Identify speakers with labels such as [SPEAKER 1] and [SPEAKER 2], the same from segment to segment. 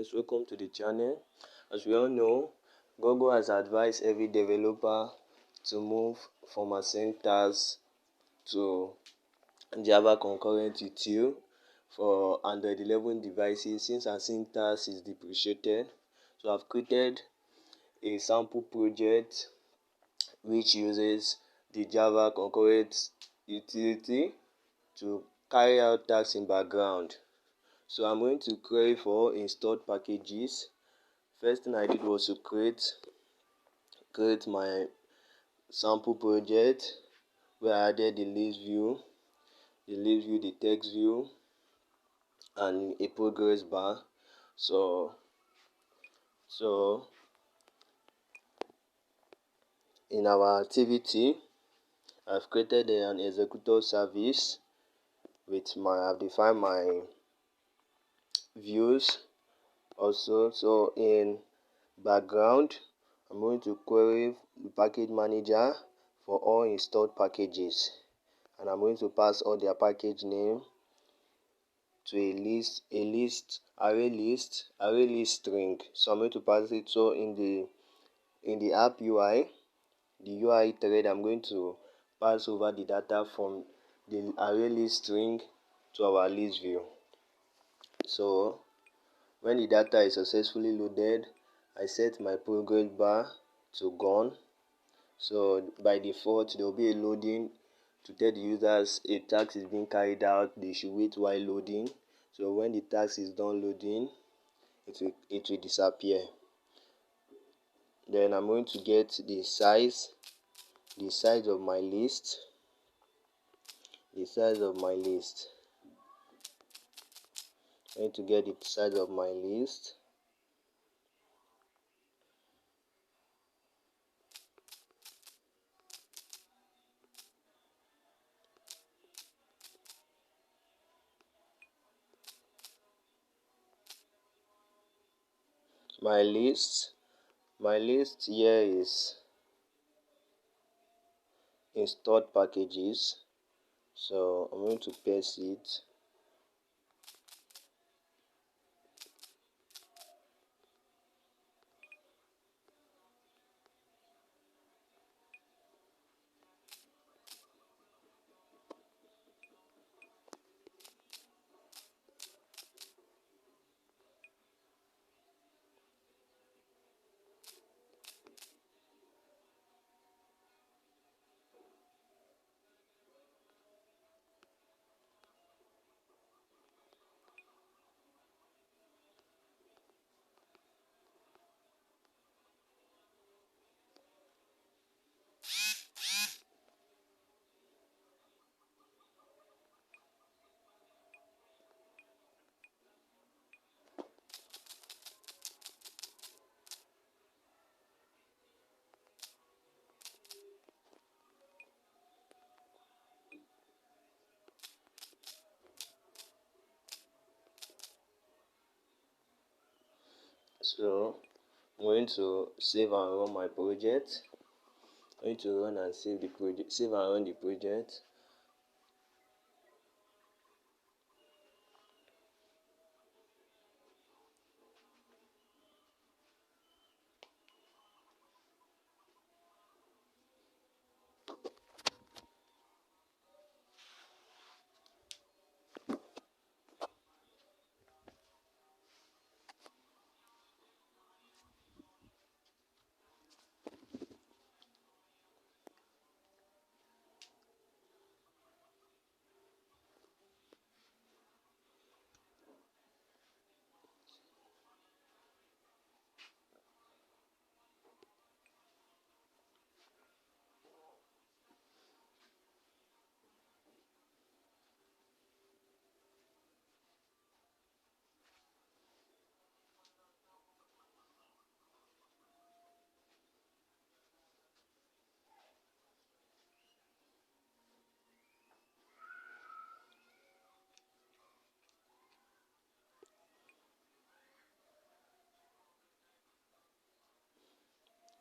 [SPEAKER 1] students, welcome to the channel. As we all know, Google has advised every developer to move from async tasks to Java concurrent util for Android 11 devices since async tasks is depreciated. So I've created a sample project which uses the Java concurrent utility to carry out tasks in background. So I'm going to query for installed packages. First thing I did was to create my sample project where I added the list view, the text view, and a progress bar. So in our activity, I've created an ExecutorService I've defined my views also. So in background, I'm going to query the package manager for all installed packages, and I'm going to pass all their package name to array list string. So I'm going to pass it. So in the app UI, the UI thread, I'm going to pass over the data from the array list string to our list view. So when the data is successfully loaded, I set my progress bar to gone. So by default, there will be a loading to tell the users a task is being carried out. They should wait while loading. So when the task is done loading, it will disappear. Then I'm going to get the size of my list. I'm going to get the size of my list. My list here is installed packages. So I'm going to paste it. So I'm going to save and run my project. I'm going to run and save and run the project.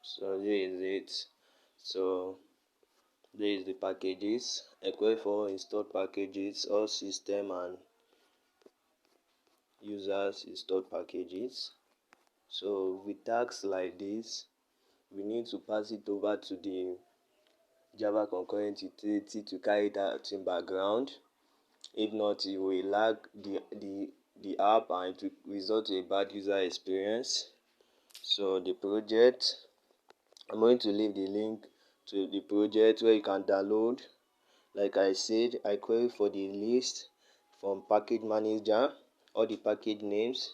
[SPEAKER 1] So here is it. So there is the packages. I query for installed packages, all system and users installed packages. So with tasks like this, we need to pass it over to the Java concurrent utility to carry it out in background. If not, it will lag the app and it will result in a bad user experience. So the project, I'm going to leave the link to the project where you can download. Like I said, I query for the list from package manager, all the package names,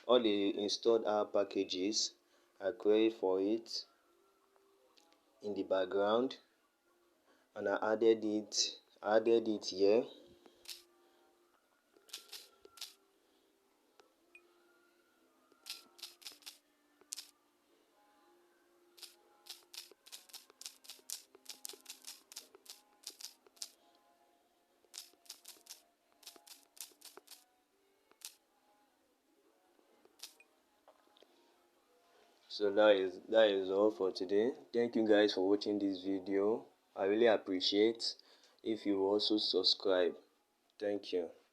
[SPEAKER 1] all the installed app packages. I query for it in the background, and I added it here. So that is all for today. Thank you guys for watching this video. I really appreciate if you also subscribe. Thank you.